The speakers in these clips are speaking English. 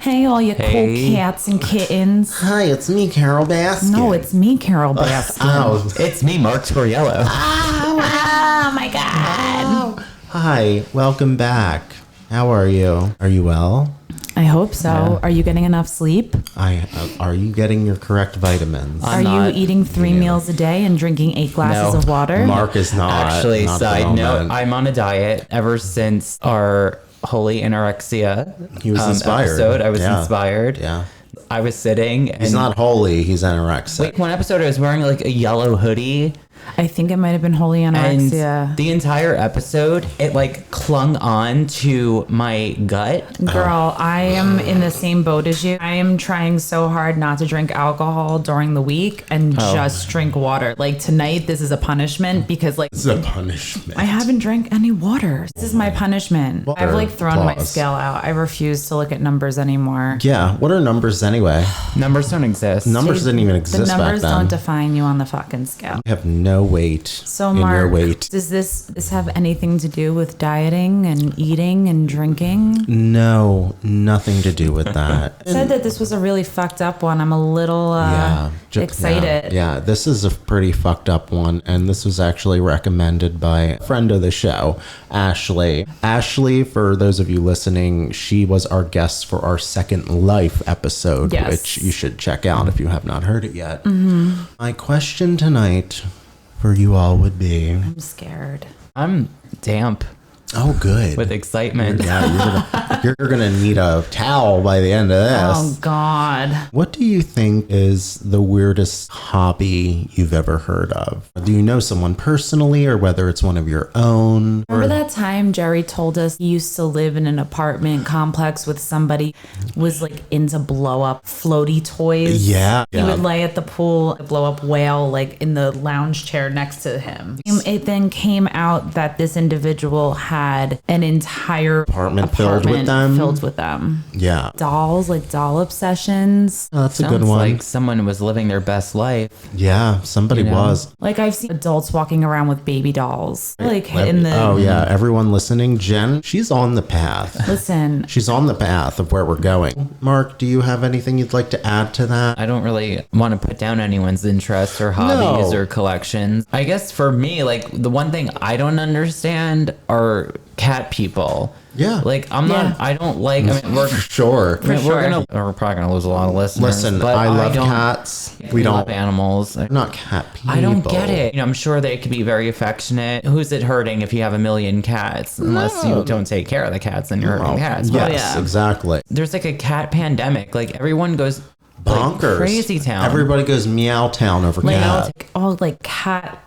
Hey, all you cool cats and kittens. Hi, it's me, Carol Baskin. No, it's me, Carol Baskin. It's me, Mark Torriello. Oh my God. Hi, welcome back. How are you? Are you well? I hope so. Yeah. Are you getting enough sleep? Are you getting your correct vitamins? Are you eating 3 meals a day and drinking 8 glasses of water? Mark is not. Actually, not at the side note, moment. I'm on a diet ever since our holy anorexia He was inspired. episode. I was Yeah. inspired. Yeah. I was sitting and He's not holy, he's anorexic. Wait, one episode I was wearing like a yellow hoodie. I think it might have been holy anorexia. And the entire episode, it like clung on to my gut. Girl, I am in the same boat as you. I am trying so hard not to drink alcohol during the week and just drink water. Like tonight, this is a punishment because like This is a punishment. I haven't drank any water. This is my punishment. Water. I've like thrown my Pause. scale out. I refuse to look at numbers anymore. Yeah, what are numbers anyway? Numbers don't exist. Numbers didn't even The exist back numbers then. don't define you on the fucking scale. You have no weight So in your Mark, weight. does this have anything to do with dieting and eating and drinking? No, nothing to do with that. I said that this was a really fucked up one. I'm a little excited. Yeah, this is a pretty fucked up one, and this was actually recommended by a friend of the show, Ashley. Ashley, for those of you listening, she was our guest for our Second Life episode, Yes. which you should check out if you have not heard it yet. My question tonight for you all would be, I'm scared. I'm damp oh, good. with excitement. Yeah, you're gonna need a towel by the end of this. Oh God. What do you think is the weirdest hobby you've ever heard of? Do you know someone personally, or whether it's one of your own? Remember that time Jerry told us he used to live in an apartment complex with somebody who was like into blow up floaty toys? Yeah. He would lay at the pool, a blow up whale like in the lounge chair next to him. It then came out that this individual had an entire Apartment filled with them? filled with them. Yeah. Dolls, like doll obsessions. Oh, that's a Sounds good one. like someone was living their best life. Yeah, somebody You know? was. Like I've seen adults walking around with baby dolls. Like in the Oh, yeah. Everyone listening, Jen, she's on the path. Listen, She's on the path of where we're going. Mark, do you have anything you'd like to add to that? I don't really want to put down anyone's interests or hobbies No. or collections. I guess for me, like the one thing I don't understand are cat people. Yeah. Like I don't like, I mean, we're Sure. we're sure. we're probably gonna lose a lot of listeners. Listen, but I love don't- cats. We We love don't. animals. We're not cat people. I don't get it. You know, I'm sure they could be very affectionate. Who's it hurting if you have a million cats? Unless you don't take care of the cats, then you're hurting cats. But Yes, yeah. exactly. there's like a cat pandemic. Like everyone goes like, Bonkers. crazy town. Everybody goes meow town over like cat. all like cat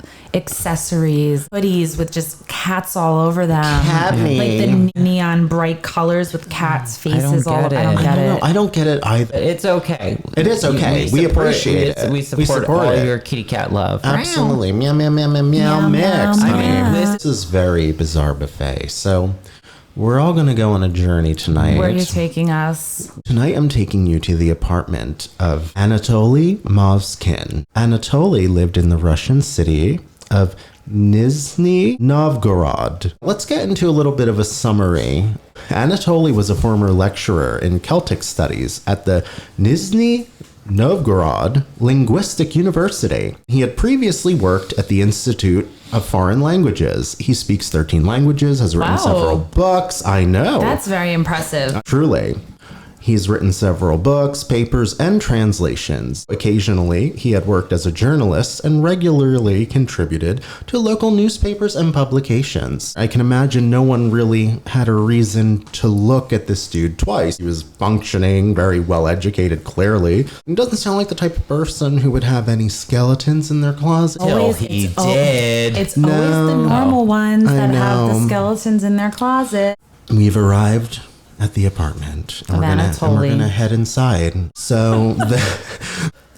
accessories, hoodies with just cats all over them. Cat me. Like the neon bright colors with cats' faces all get over. I it. don't get it. I don't get it either. It's okay. It is okay. We appreciate it. We We support, support all it. your kitty cat love. Absolutely. Meow, meow, meow, meow, meow, Meow, mix. meow, honey. meow. This is very bizarre buffet. So we're all going to go on a journey tonight. Where are you taking us? Tonight I'm taking you to the apartment of Anatoly Moskvin. Anatoly lived in the Russian city of Nizhny Novgorod. Let's get into a little bit of a summary. Anatoly was a former lecturer in Celtic studies at the Nizhny Novgorod Linguistic University. He had previously worked at the Institute of Foreign Languages. He speaks 13 languages, has written Wow. several books. I know. That's very impressive. Truly. He's written several books, papers, and translations. Occasionally, he had worked as a journalist and regularly contributed to local newspapers and publications. I can imagine no one really had a reason to look at this dude twice. He was functioning, very well educated, clearly. He doesn't sound like the type of person who would have any skeletons in their closet. He did. It's always the normal ones I that have the know. skeletons in their closet. We've arrived at the apartment, and we're Anatoly. gonna head inside. So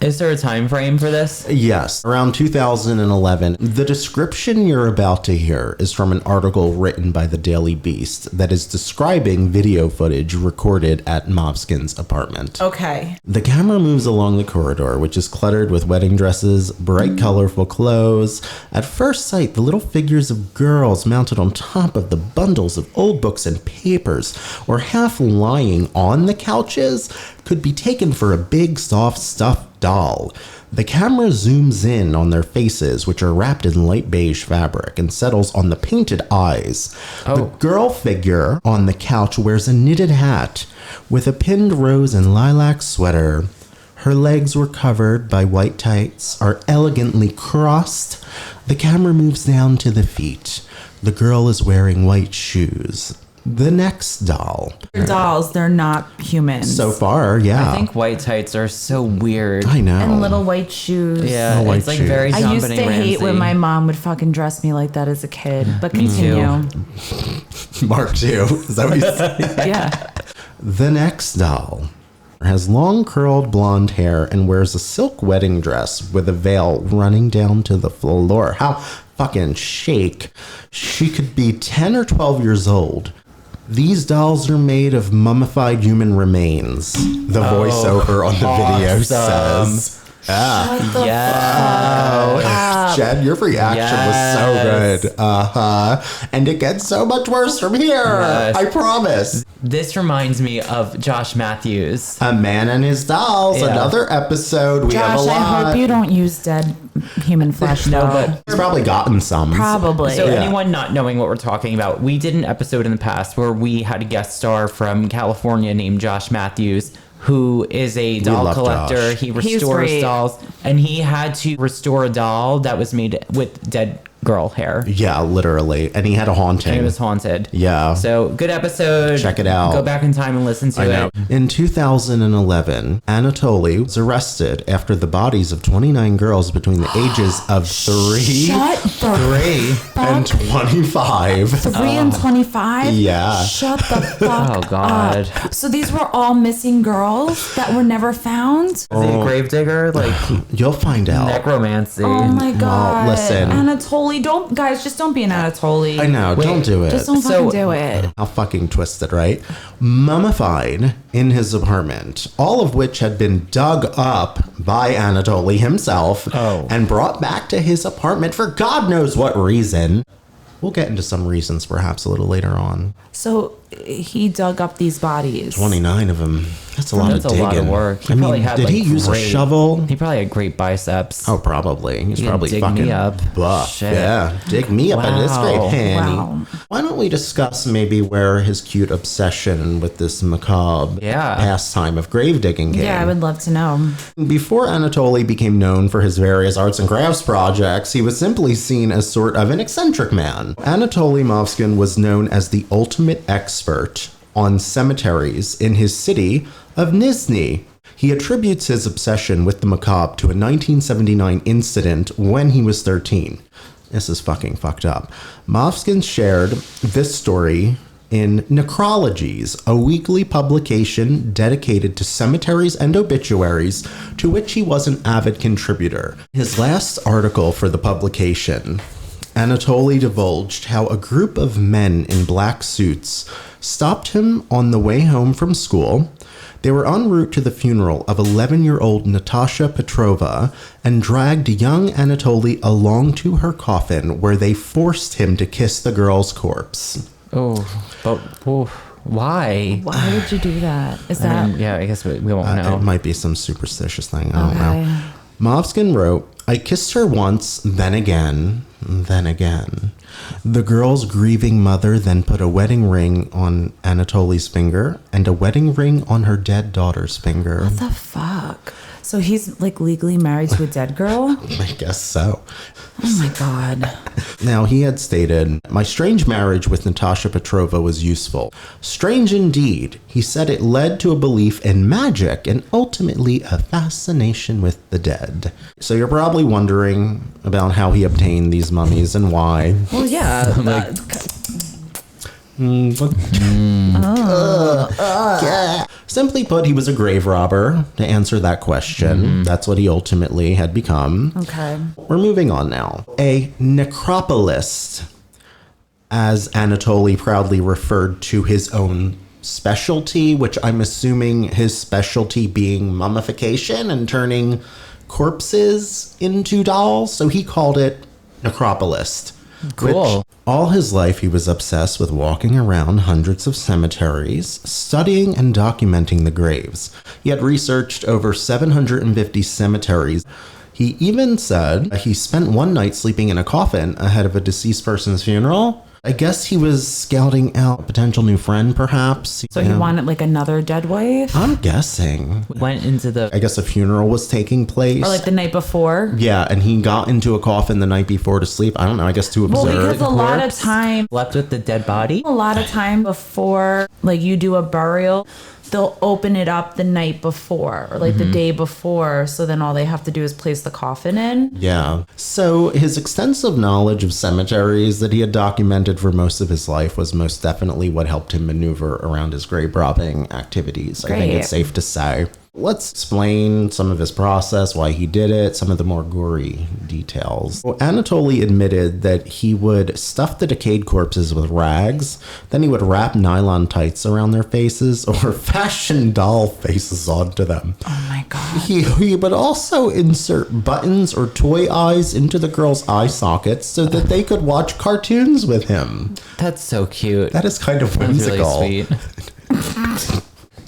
Is there a time frame for this? Yes, around 2011. The description you're about to hear is from an article written by the Daily Beast that is describing video footage recorded at Moskvin's apartment. Okay. The camera moves along the corridor, which is cluttered with wedding dresses, bright, colorful clothes. At first sight, the little figures of girls mounted on top of the bundles of old books and papers, or half lying on the couches, could be taken for a big, soft, stuffed doll. The camera zooms in on their faces, which are wrapped in light beige fabric, and settles on the painted eyes. The girl figure on the couch wears a knitted hat with a pinned rose and lilac sweater. Her legs were covered by white tights, are elegantly crossed. The camera moves down to the feet. The girl is wearing white shoes. The next doll. They're dolls, they're not humans. So far, yeah. I think white tights are so weird. I know. And little white shoes. Yeah, white it's like shoes. very I John used to Benet hate Ramsey. when my mom would fucking dress me like that as a kid. But me too. continue. Mark too. Is that what you said? Yeah. The next doll has long curled blonde hair and wears a silk wedding dress with a veil running down to the floor. How fucking chic. She could be 10 or 12 years old. These dolls are made of mummified human remains. The voiceover on the video says. What the Jen, your reaction was so good. And it gets so much worse from here. Yes. I promise. This reminds me of Josh Matthews. A Man and His Dolls, Yeah. another episode. We have a Josh, lot. I hope you don't use dead human flesh. No, though. but He's probably gotten some. Probably. So Yeah. anyone not knowing what we're talking about, we did an episode in the past where we had a guest star from California named Josh Matthews, who is a doll love collector. Josh. He He's restores great. dolls, and he had to restore a doll that was made with dead girl hair. Yeah, literally. And he had a haunting. And it was haunted. Yeah. So good episode. Check it out. Go back in time and listen to I know. it. In 2011, Anatoly was arrested after the bodies of 29 girls between the ages of 3 Shut the and 25. 3 and 25? Yeah. Shut the fuck Oh, God. up. So these were all missing girls that were never found? Is he a gravedigger? Like You'll find out. necromancy. Oh my God. listen. Anatoly, just don't be an Anatoly. I know. Don't do it. Just don't So- fucking do it. How fucking twisted, right? Mummified in his apartment, all of which had been dug up by Anatoly himself and brought back to his apartment for God knows what reason. We'll get into some reasons perhaps a little later on. So he dug up these bodies. 29 of them. That's a lot That's of a digging. lot of work. He I probably mean, had, did like, he use a great- shovel? He probably had great biceps. Oh, probably. He's You can probably dig fucking me up. buff. Shit. Yeah, dig me up in this Wow. great handy. Wow. Why don't we discuss maybe where his cute obsession with this macabre pastime of grave digging came? Yeah, I would love to know. Before Anatoly became known for his various arts and crafts projects, he was simply seen as sort of an eccentric man. Anatoly Moskvin was known as the ultimate expert on cemeteries in his city of Nizhny. He attributes his obsession with the macabre to a 1979 incident when he was 13. This is fucking fucked up. Moskvin shared this story in Necrologies, a weekly publication dedicated to cemeteries and obituaries, to which he was an avid contributor. His last article for the publication, Anatoly divulged how a group of men in black suits stopped him on the way home from school. They were en route to the funeral of 11-year-old Natasha Petrova and dragged young Anatoly along to her coffin, where they forced him to kiss the girl's corpse. Oh, but why? Why would you do that? Is that Yeah, I guess we won't know. It might be some superstitious thing. I don't Okay. know. Moskvin wrote, "I kissed her once, then again, then again. The girl's grieving mother then put a wedding ring on Anatoly's finger and a wedding ring on her dead daughter's finger." What the fuck? So he's like legally married to a dead girl? I guess so. Oh my God. Now, he had stated, "My strange marriage with Natasha Petrova was useful. Strange indeed. He said it led to a belief in magic and ultimately a fascination with the dead." So you're probably wondering about how he obtained these mummies and why. Well, yeah. Simply put, he was a grave robber, to answer that question. That's what he ultimately had become. Okay. We're moving on now. A necropolist, as Anatoly proudly referred to his own specialty, which I'm assuming his specialty being mummification and turning corpses into dolls. So he called it necropolist. Cool. Which, all his life, he was obsessed with walking around hundreds of cemeteries, studying and documenting the graves. He had researched over 750 cemeteries. He even said he spent one night sleeping in a coffin ahead of a deceased person's funeral. I guess he was scouting out a potential new friend, perhaps. So he wanted like another dead wife? I'm guessing. Went into the... I guess a funeral was taking place. Or like the night before? Yeah, and he got into a coffin the night before to sleep. I don't know, I guess to observe. Well, because a lot of time, Slept with the dead body? a lot of time before, like you do a burial, they'll open it up the night before or like the day before. So then all they have to do is place the coffin in. Yeah. So his extensive knowledge of cemeteries that he had documented for most of his life was most definitely what helped him maneuver around his grave robbing activities. I think Great. it's safe to say. Let's explain some of his process, why he did it, some of the more gory details. Well, Anatoly admitted that he would stuff the decayed corpses with rags, then he would wrap nylon tights around their faces or fashion doll faces onto them. Oh my God. He would also insert buttons or toy eyes into the girls' eye sockets so that they could watch cartoons with him. That's so cute. That is kind of That's whimsical. really sweet.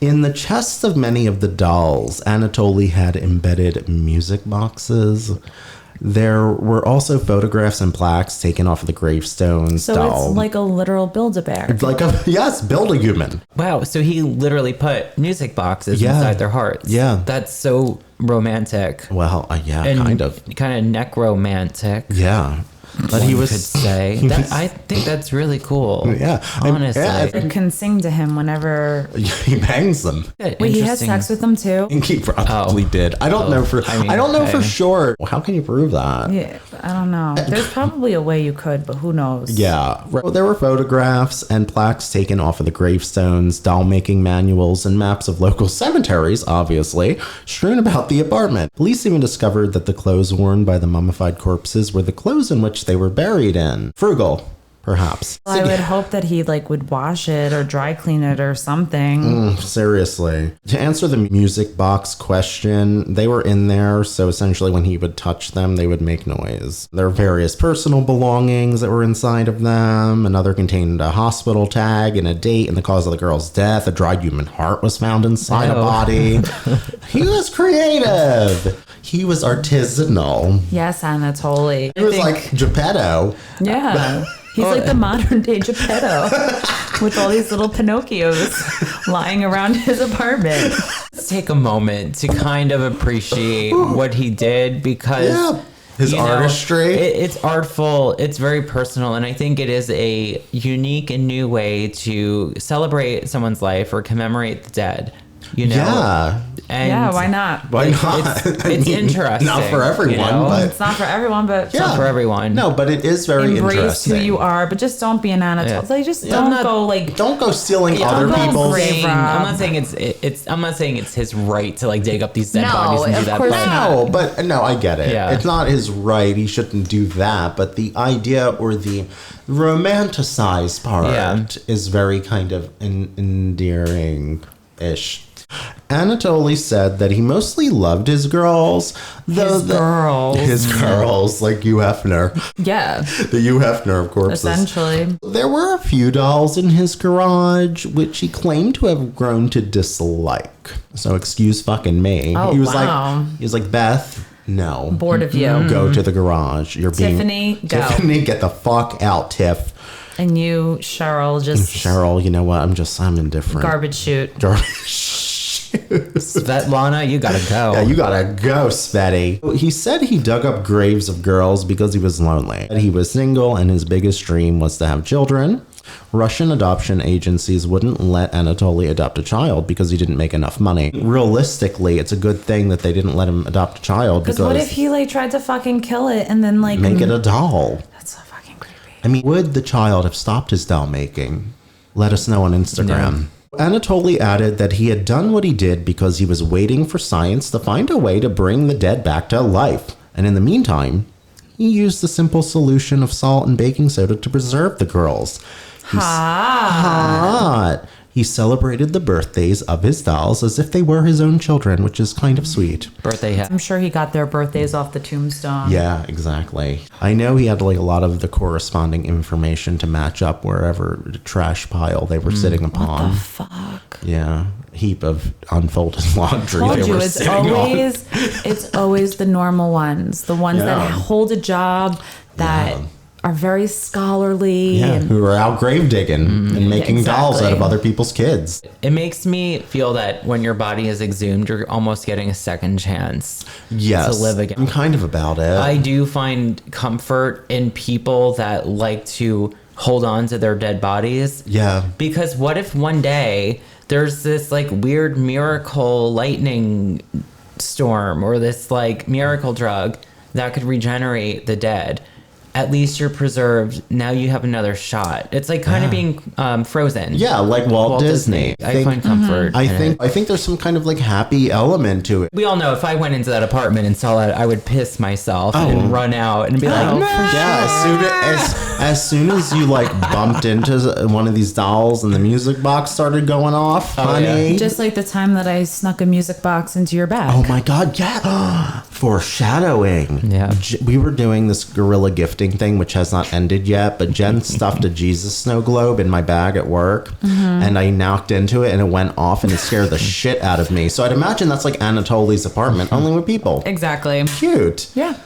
In the chests of many of the dolls, Anatoly had embedded music boxes. There were also photographs and plaques taken off of the gravestones. So it's like a literal Build-A-Bear. Yes, Build-A-Human. Wow, so he literally put music boxes Yeah. inside their hearts. Yeah. That's so romantic. Well, yeah, And kind of. Kind of necromantic. Yeah. But One he was... could say. I think that's really cool. Yeah. Honestly. Yeah, Can sing to him whenever. he bangs them. Good, Wait, he had interesting. sex with them too? I think he probably did. I don't know for... I don't know for okay. sure. How can you prove that? Yeah, I don't know. There's probably a way you could, but who knows? Yeah. Well, there were photographs and plaques taken off of the gravestones, doll making manuals, and maps of local cemeteries, obviously, strewn about the apartment. Police even discovered that the clothes worn by the mummified corpses were the clothes in which they were buried in. Frugal, perhaps. Well, I would hope that he like would wash it or dry clean it or something. Seriously. To answer the music box question, they were in there, so essentially when he would touch them, they would make noise. There are various personal belongings that were inside of them. Another contained a hospital tag and a date and the cause of the girl's death. A dried human heart was found inside a Ew. body. He was creative. He was artisanal. Yes, Anatoly. He was like Geppetto. Yeah. He's like the modern day Geppetto with all these little Pinocchios lying around his apartment. Let's take a moment to kind of appreciate what he did because Yeah. His you know, artistry. It's artful, it's very personal, and I think it is a unique and new way to celebrate someone's life or commemorate the dead. You know? Yeah. And Yeah, why not? Why not? It's interesting. Not for everyone, you know? but... It's not for everyone, but Yeah. Not for everyone. No, but it is very embrace interesting. who you are, but just don't be an Anatoly. Yeah. Like, just Yeah, don't I'm not- go like. Don't go stealing Yeah, other I'm not people's... grave rob. I'm not saying I'm not saying it's his right to like dig up these dead No, bodies and do of that. course but not. No, but no, I get it. Yeah. It's not his right. He shouldn't do that. But the idea or the romanticized part Yeah. is very kind of endearing-ish. Anatoly said that he mostly loved his girls. His girls. His girls, like Hugh Hefner. Yeah, The Hugh Hefner of corpses. essentially. There were a few dolls in his garage, which he claimed to have grown to dislike. So excuse fucking me. Oh, he was wow. like, Beth, no. Bored of you. Go to the garage. You're Tiffany, being... go. Tiffany, get the fuck out, Tiff. And you, Cheryl, just Cheryl, you know what? I'm indifferent. garbage chute. Svetlana, you gotta go. Yeah, you gotta go, Svetty. He said he dug up graves of girls because he was lonely. He was single and his biggest dream was to have children. Russian adoption agencies wouldn't let Anatoly adopt a child because he didn't make enough money. Realistically, it's a good thing that they didn't let him adopt a child Because because what if he like tried to fucking kill it and then like make it a doll. That's so fucking creepy. I mean, would the child have stopped his doll making? let us know on Instagram. Anatoly added that he had done what he did because he was waiting for science to find a way to bring the dead back to life. And in the meantime, he used the simple solution of salt and baking soda to preserve the girls. Hot. He celebrated the birthdays of his dolls as if they were his own children, which is kind of sweet. Birthday hat. I'm sure he got their birthdays off the tombstone. Yeah, exactly. I know he had like a lot of the corresponding information to match up wherever the trash pile they were sitting upon. What the fuck? Yeah, heap of unfolded laundry Told they you, were it's sitting on. it's always the normal ones, the ones that hold a job, that are very scholarly. Yeah, and who are out grave digging and making dolls out of exactly. other people's kids. It makes me feel that when your body is exhumed, you're almost getting a second chance Yes, to live again. I'm kind of about it. I do find comfort in people that like to hold on to their dead bodies. Yeah. Because what if one day there's this like weird miracle lightning storm or this like miracle drug that could regenerate the dead? At least you're preserved. Now you have another shot. It's like kind of being frozen. Yeah, like Walt Disney. I find comfort. I in it. think there's some kind of like happy element to it. We all know if I went into that apartment and saw that, I would piss myself and run out and be like, no. Yeah, as soon as you like bumped into one of these dolls and the music box started going off, honey. just like the time that I snuck a music box into your bag. Oh my God, yeah. Foreshadowing. Yeah. We were doing this gorilla gifting thing, which has not ended yet, but Jen stuffed a Jesus snow globe in my bag at work, and I knocked into it and it went off and it scared the shit out of me. So I'd imagine that's like Anatoly's apartment, only with people. Exactly. Cute. Yeah.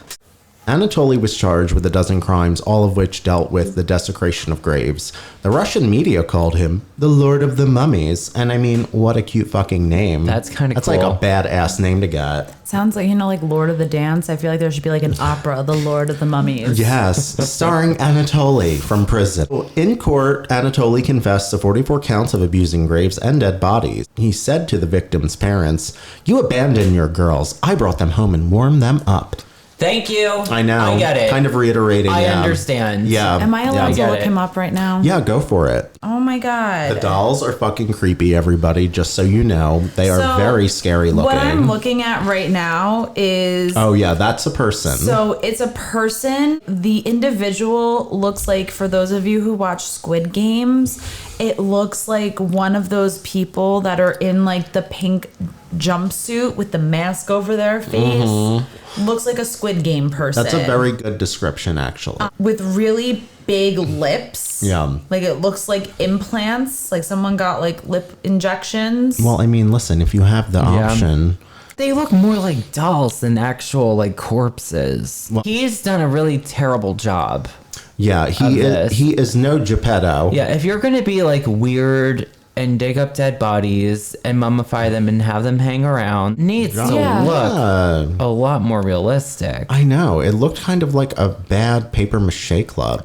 Anatoly was charged with a dozen crimes, all of which dealt with the desecration of graves. The Russian media called him the Lord of the Mummies. And I mean, what a cute fucking name. That's kind of That's cool. like a badass name to get. Sounds like, like Lord of the Dance. I feel like there should be like an opera, The Lord of the Mummies. Yes, starring Anatoly from prison. In court, Anatoly confessed to 44 counts of abusing graves and dead bodies. He said to the victims' parents, "You abandoned your girls. I brought them home and warmed them up." Thank you. I know. I get it. Kind of reiterating. I yeah. understand. Yeah. Am I allowed yeah. to look him up right now? Yeah, go for it. Oh my God. The dolls are fucking creepy, everybody, just so you know. They are So, very scary looking. What I'm looking at right now is... Oh, yeah, that's a person. So it's a person. The individual looks like, for those of you who watch Squid Games, it looks like one of those people that are in like the pink jumpsuit with the mask over their face. Looks like a Squid Game person. That's a very good description, actually. With really big lips. Yeah. Like it looks like implants. Like someone got like lip injections. Well, I mean, listen, if you have the option... They look more like dolls than actual like corpses. He's done a really terrible job. Yeah, this. he is no Geppetto. Yeah, if you're gonna be like weird and dig up dead bodies and mummify them and have them hang around, needs to look a lot more realistic. I know. It looked kind of like a bad paper mache club.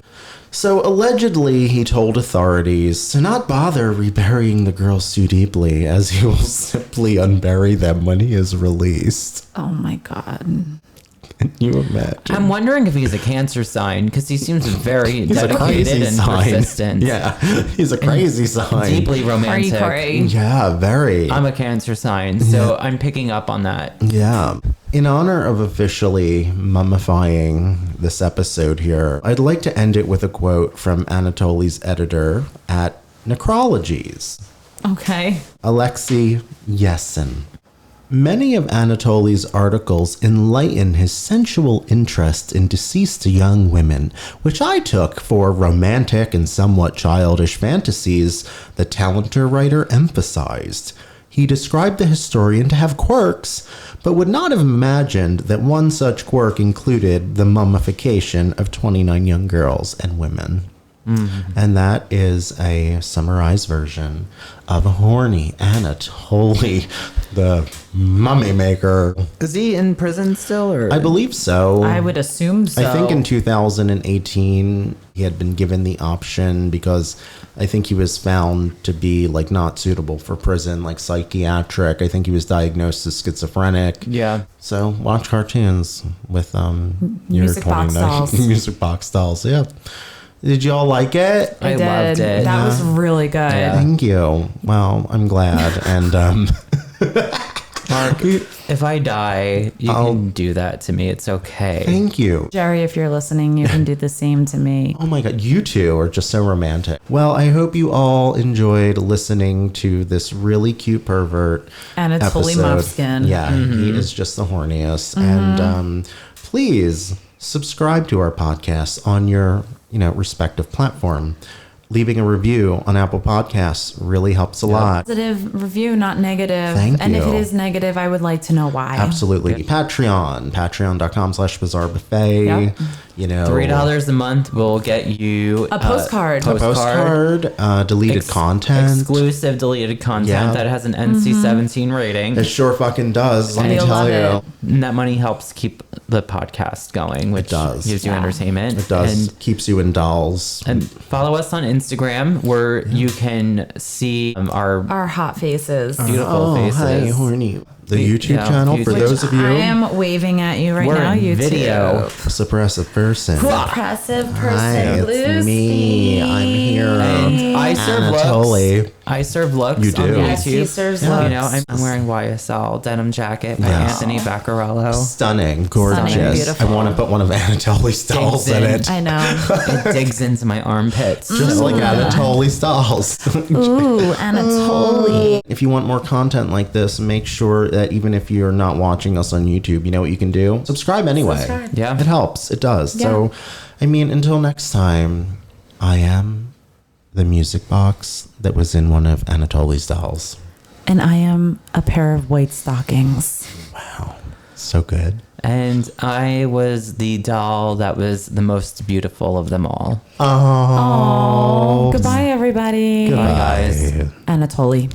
So allegedly, he told authorities to not bother reburying the girls too deeply, as he will simply unbury them when he is released. Oh my God. Can you imagine? I'm wondering if he's a Cancer sign because he seems very He's a dedicated crazy and sign. persistent. Yeah, he's a crazy sign. Deeply romantic. Cray. Yeah, very. I'm a Cancer sign, so I'm picking up on that. Yeah. In honor of officially mummifying this episode here, I'd like to end it with a quote from Anatoly's editor at Necrologies, Okay. Alexei Yesin. Many of Anatoly's articles enlighten his sensual interest in deceased young women, which I took for romantic and somewhat childish fantasies the talented writer emphasized. He described the historian to have quirks, but would not have imagined that one such quirk included the mummification of 29 young girls and women. And that is a summarized version of horny Anatoly, the mummy maker. Is he in prison still, or I believe so. I would assume so. I think in 2018 he had been given the option because I think he was found to be like not suitable for prison, like psychiatric. I think he was diagnosed as schizophrenic. Yeah. So watch cartoons with your Music box 29 dolls. music box dolls. Yeah. Did y'all like it? I loved it. That was really good. Yeah. Thank you. Well, I'm glad. And Mark, if I die, you can do that to me. It's okay. thank you. Jerry, if you're listening, you can do the same to me. Oh my God, you two are just so romantic. Well, I hope you all enjoyed listening to this really cute pervert Anatoly episode. Moskvin. Yeah, he is just the horniest. And please subscribe to our podcast on your, respective platform. Leaving a review on Apple Podcasts really helps a lot. Positive review, not negative. Thank and if you. it is negative, I would like to know why. Absolutely. Patreon.com/bizarre buffet. Yep. $3 a month will get you A postcard. A postcard, deleted content. exclusive deleted content Yeah. that has an NC-17 rating. It sure fucking does. Let And me you'll tell love you. And that money helps keep the podcast going, which does. gives you Yeah. entertainment. It does. Keeps you in dolls. And follow us on Instagram where you can see our Our hot faces. beautiful faces. Hi, horny. The YouTube Yeah, channel for YouTube. those of you. I am waving at you right We're now, in YouTube. video. A suppressive person. Suppressive person. Hi, it's me. I'm here. And I serve Anatoly. looks. I serve looks You do. on Yes, he YouTube. serves You looks. know, I'm wearing YSL denim jacket by Yeah. Anthony Vaccarello. Stunning, gorgeous. Stunning, beautiful. I want to put one of Anatoly's dolls in in. it. I know. It digs into my armpits. Just like Anatoly's dolls. Ooh, Anatoly. If you want more content like this, make sure that even if you're not watching us on YouTube, you know what you can do? Subscribe anyway. Subscribe. Yeah. It helps. It does. Yeah. So, until next time, I am the music box that was in one of Anatoly's dolls. And I am a pair of white stockings. Wow. So good. And I was the doll that was the most beautiful of them all. Oh. Goodbye, everybody. Bye, guys. Anatoly.